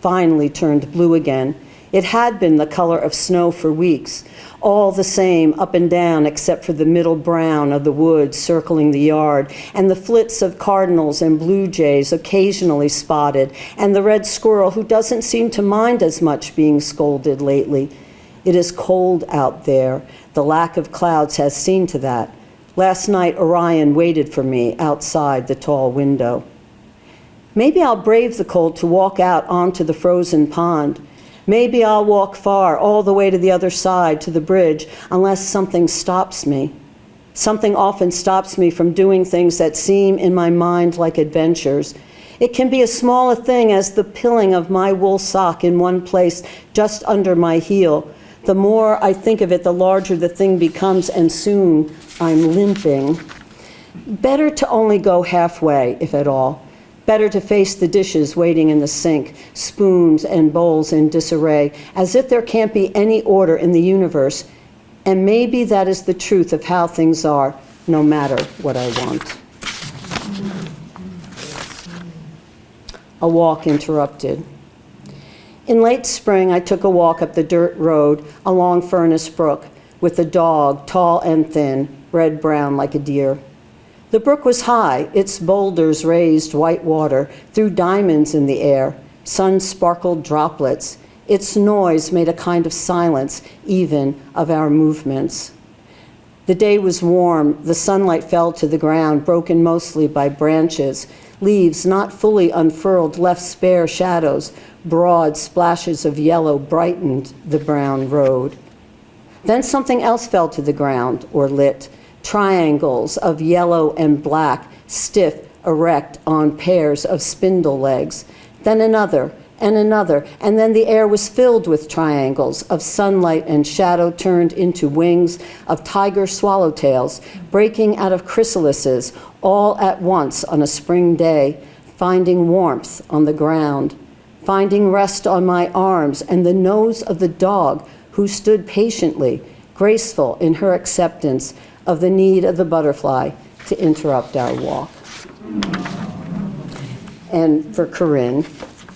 finally turned blue again. It had been the color of snow for weeks, all the same up and down except for the middle brown of the woods circling the yard, and the flits of cardinals and blue jays occasionally spotted, and the red squirrel who doesn't seem to mind as much being scolded lately. It is cold out there. The lack of clouds has seen to that. Last night, Orion waited for me outside the tall window. Maybe I'll brave the cold to walk out onto the frozen pond. Maybe I'll walk far, all the way to the other side, to the bridge, unless something stops me. Something often stops me from doing things that seem in my mind like adventures. It can be as small a thing as the pilling of my wool sock in one place just under my heel. The more I think of it, the larger the thing becomes, and soon I'm limping. Better to only go halfway, if at all. Better to face the dishes waiting in the sink, spoons and bowls in disarray, as if there can't be any order in the universe. And maybe that is the truth of how things are, no matter what I want. A walk interrupted. In late spring, I took a walk up the dirt road along Furnace Brook with the dog, tall and thin, red-brown like a deer. The brook was high, its boulders raised white water, threw diamonds in the air, sun-sparkled droplets. Its noise made a kind of silence, even of our movements. The day was warm, the sunlight fell to the ground, broken mostly by branches. Leaves not fully unfurled left spare shadows. Broad splashes of yellow brightened the brown road. Then something else fell to the ground, or lit. Triangles of yellow and black, stiff, erect on pairs of spindle legs. Then another, and another, and then the air was filled with triangles of sunlight and shadow turned into wings of tiger swallowtails, breaking out of chrysalises all at once on a spring day, finding warmth on the ground, finding rest on my arms and the nose of the dog who stood patiently, graceful in her acceptance of the need of the butterfly to interrupt our walk. And for Corinne,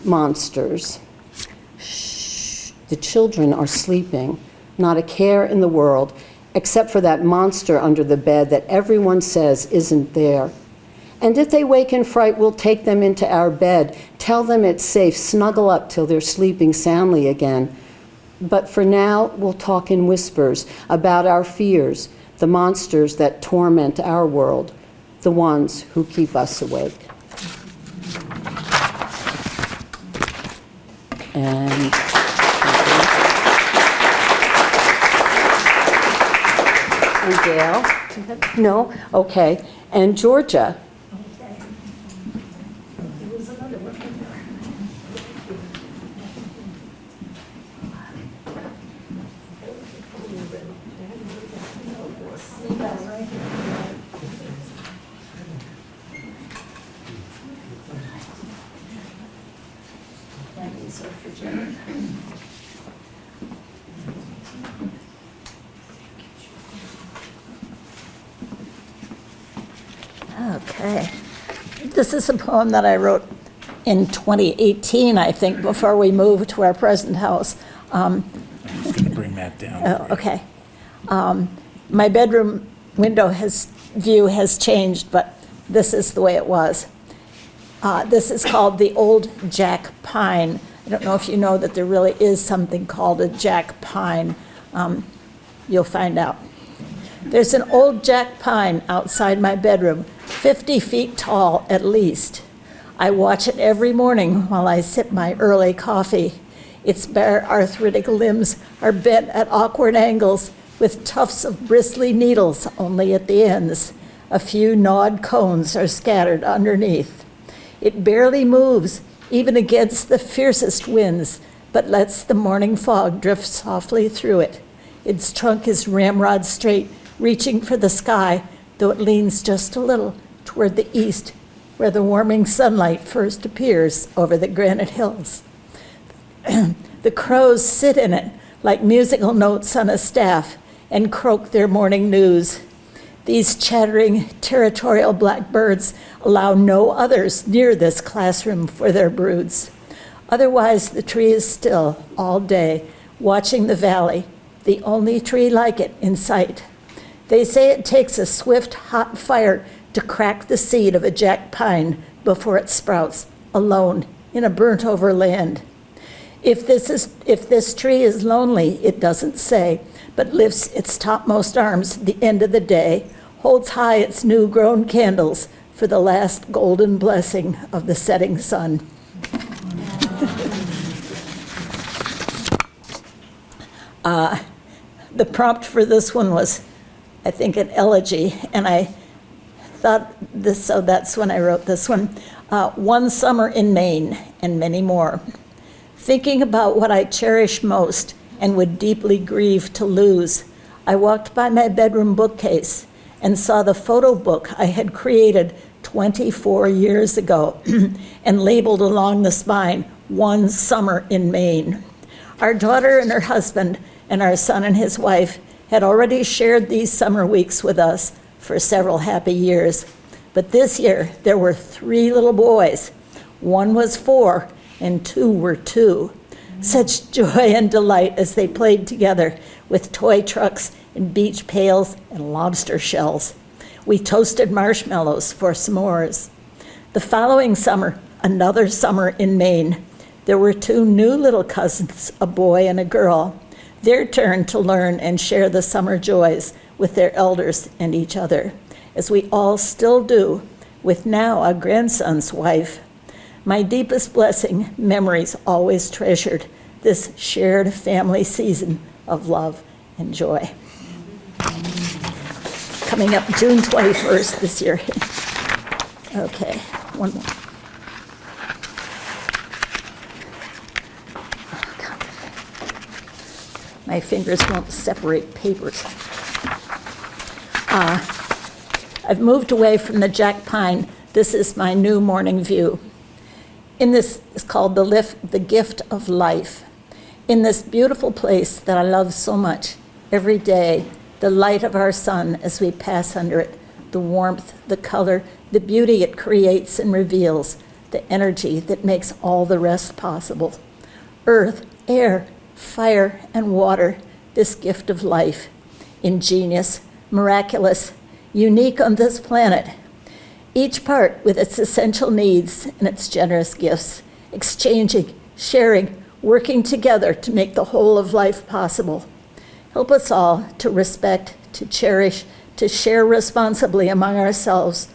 monsters. Shh, the children are sleeping, not a care in the world, except for that monster under the bed that everyone says isn't there. And if they wake in fright, we'll take them into our bed, tell them it's safe, snuggle up till they're sleeping soundly again. But for now, we'll talk in whispers about our fears, the monsters that torment our world, the ones who keep us awake. And Gail? No? Okay. And Georgia? Okay. This is a poem that I wrote in 2018, I think, before we moved to our present house. I'm just going to bring that down. Oh, okay. My bedroom window view has changed, but this is the way it was. This is called the Old Jack Pine. I don't know if you know that there really is something called a Jack Pine. You'll find out. There's an old Jack Pine outside my bedroom, 50 feet tall at least. I watch it every morning while I sip my early coffee. Its bare arthritic limbs are bent at awkward angles with tufts of bristly needles only at the ends. A few gnawed cones are scattered underneath. It barely moves, even against the fiercest winds, but lets the morning fog drift softly through it. Its trunk is ramrod straight, reaching for the sky, though it leans just a little toward the east, where the warming sunlight first appears over the granite hills. The crows sit in it like musical notes on a staff and croak their morning news. These chattering territorial blackbirds allow no others near this classroom for their broods. Otherwise, the tree is still all day, watching the valley, the only tree like it in sight. They say it takes a swift, hot fire to crack the seed of a jack pine before it sprouts, alone in a burnt-over land. If this tree is lonely, it doesn't say, but lifts its topmost arms at the end of the day, holds high its new-grown candles for the last golden blessing of the setting sun. The prompt for this one was, I think, an elegy, and I thought this, so that's when I wrote this one. One summer in Maine, and many more. Thinking about what I cherish most and would deeply grieve to lose, I walked by my bedroom bookcase and saw the photo book I had created 24 years ago and labeled along the spine, One Summer in Maine. Our daughter and her husband and our son and his wife had already shared these summer weeks with us for several happy years. But this year, there were 3 little boys. One was 4, and 2 were 2. Such joy and delight as they played together with toy trucks and beach pails and lobster shells. We toasted marshmallows for s'mores. The following summer, another summer in Maine, there were 2 new little cousins, a boy and a girl. Their turn to learn and share the summer joys with their elders and each other, as we all still do with now a grandson's wife. My deepest blessing, memories always treasured, this shared family season of love and joy. Coming up June 21st this year. Okay, one more. My fingers won't separate papers. I've moved away from the jack pine. This is my new morning view. In this is called the gift of life. In this beautiful place that I love so much, every day, the light of our sun as we pass under it, the warmth, the color, the beauty it creates and reveals, the energy that makes all the rest possible. Earth, air, fire, and water, this gift of life, ingenious, miraculous, unique on this planet. Each part with its essential needs and its generous gifts, exchanging, sharing, working together to make the whole of life possible. Help us all to respect, to cherish, to share responsibly among ourselves,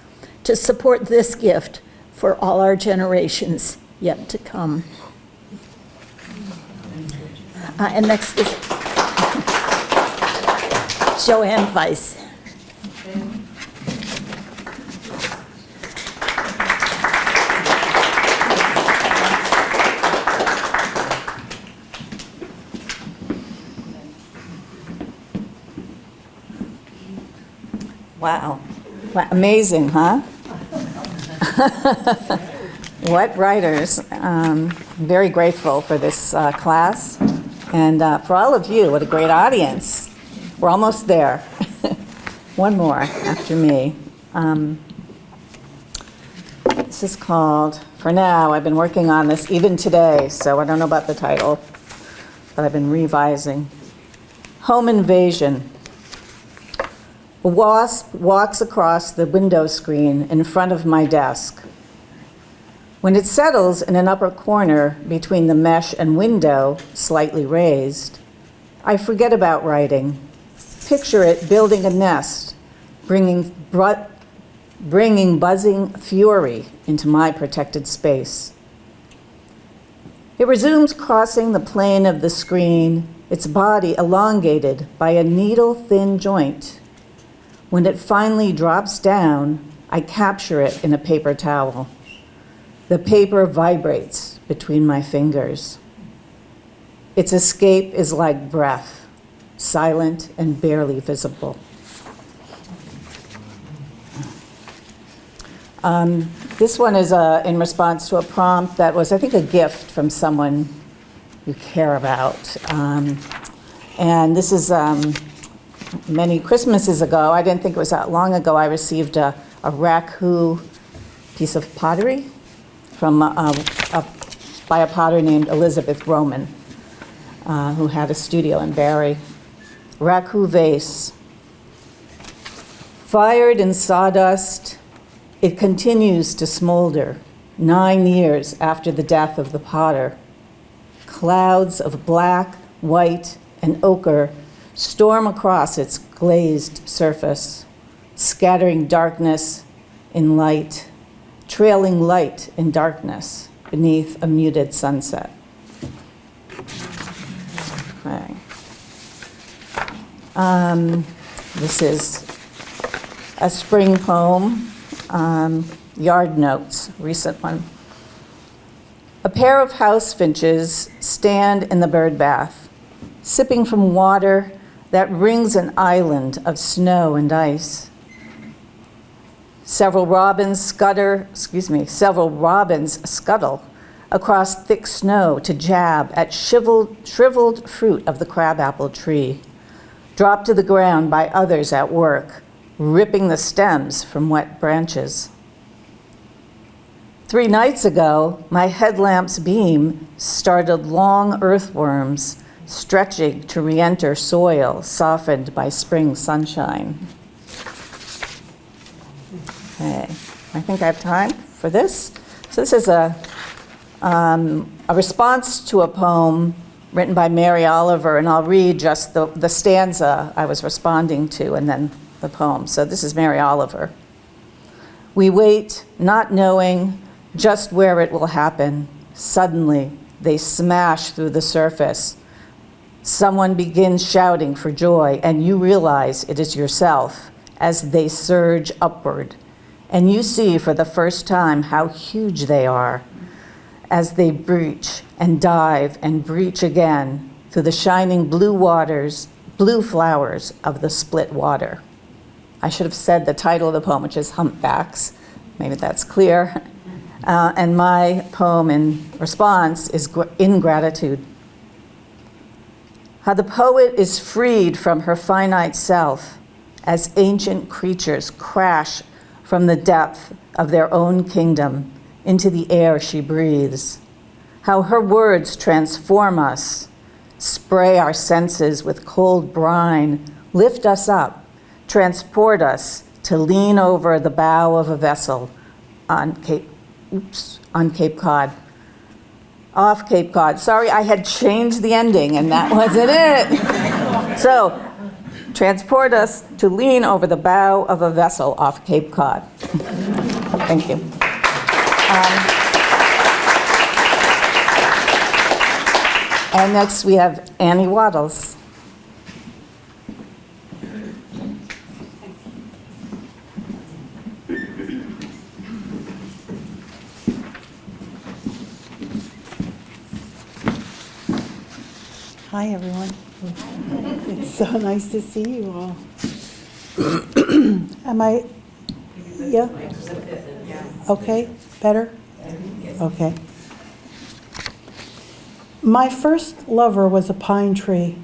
to support this gift for all our generations yet to come. And next is Joanne Weiss. Wow. Amazing, huh? What writers. Very grateful for this class. And for all of you, what a great audience. We're almost there. One more after me. This is called, for now, I've been working on this even today, so I don't know about the title, but I've been revising. Home Invasion. A wasp walks across the window screen in front of my desk. When it settles in an upper corner between the mesh and window, slightly raised, I forget about writing. Picture it building a nest, bringing buzzing fury into my protected space. It resumes crossing the plane of the screen, its body elongated by a needle-thin joint. When it finally drops down, I capture it in a paper towel. The paper vibrates between my fingers. Its escape is like breath, silent and barely visible. This one is in response to a prompt that was, I think, a gift from someone you care about. And this is many Christmases ago. I didn't think it was that long ago. I received a raku piece of pottery from by a potter named Elizabeth Roman, who had a studio in Barrie. Raku vase. Fired in sawdust, it continues to smolder 9 years after the death of the potter. Clouds of black, white, and ochre storm across its glazed surface, scattering darkness in light, trailing light in darkness beneath a muted sunset. Okay. This is a spring poem, Yard Notes, recent one. A pair of house finches stand in the bird bath, sipping from water that rings an island of snow and ice. Several robins scuttle across thick snow to jab at shriveled fruit of the crabapple tree, dropped to the ground by others at work, ripping the stems from wet branches. 3 nights ago, my headlamp's beam started long earthworms stretching to re-enter soil softened by spring sunshine. Okay, I think I have time for this. So this is a response to a poem written by Mary Oliver, and I'll read just the stanza I was responding to and then the poem. So this is Mary Oliver. We wait, not knowing just where it will happen. Suddenly, they smash through the surface. Someone begins shouting for joy, and you realize it is yourself as they surge upward. And you see for the first time how huge they are as they breach and dive and breach again through the shining blue flowers of the split water. I should have said the title of the poem, which is Humpbacks. Maybe that's clear. And my poem in response is Ingratitude. How the poet is freed from her finite self as ancient creatures crash from the depth of their own kingdom into the air she breathes. How her words transform us, spray our senses with cold brine, lift us up, transport us to lean over the bow of a vessel on Cape Cod. Off Cape Cod. Sorry, I had changed the ending and that wasn't it. So, transport us to lean over the bow of a vessel off Cape Cod. Thank you. And next we have Annie Waddles. Hi, everyone. It's so nice to see you all. Am I, yeah? Okay, better? Okay. My first lover was a pine tree,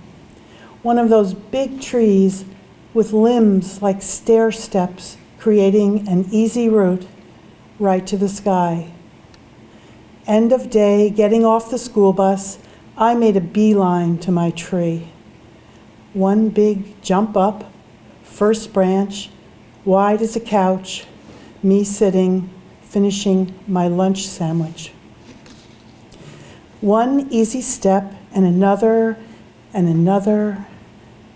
one of those big trees with limbs like stair steps creating an easy route right to the sky. End of day, getting off the school bus, I made a beeline to my tree. One big jump up, first branch, wide as a couch, me sitting, finishing my lunch sandwich. One easy step and another and another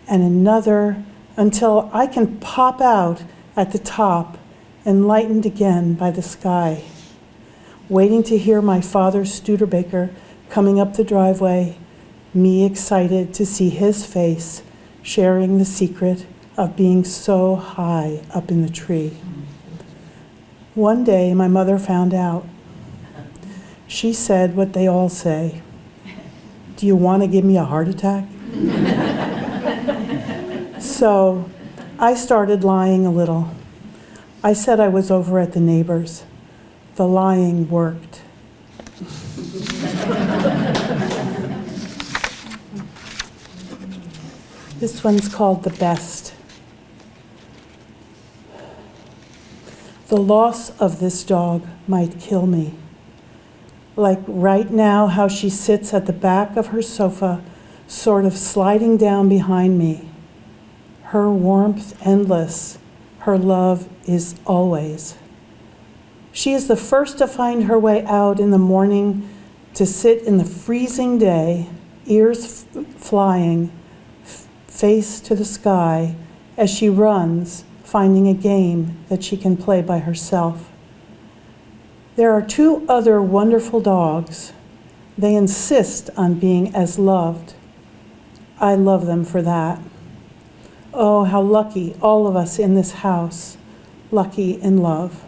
and another until I can pop out at the top, enlightened again by the sky. Waiting to hear my father's Studebaker coming up the driveway, me excited to see his face, sharing the secret of being so high up in the tree. One day, my mother found out. She said what they all say. Do you want to give me a heart attack? So I started lying a little. I said I was over at the neighbor's. The lying worked. This one's called The Best. The loss of this dog might kill me. Like right now, how she sits at the back of her sofa, sort of sliding down behind me. Her warmth endless, her love is always. She is the first to find her way out in the morning, to sit in the freezing day, ears flying, face to the sky, as she runs, finding a game that she can play by herself. There are two other wonderful dogs. They insist on being as loved. I love them for that. Oh, how lucky all of us in this house, lucky in love.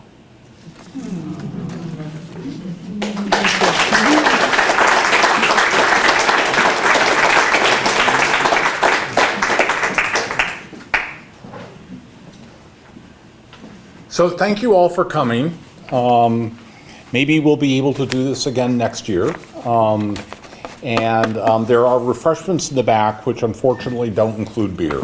So thank you all for coming. Maybe we'll be able to do this again next year. There are refreshments in the back, which unfortunately don't include beer.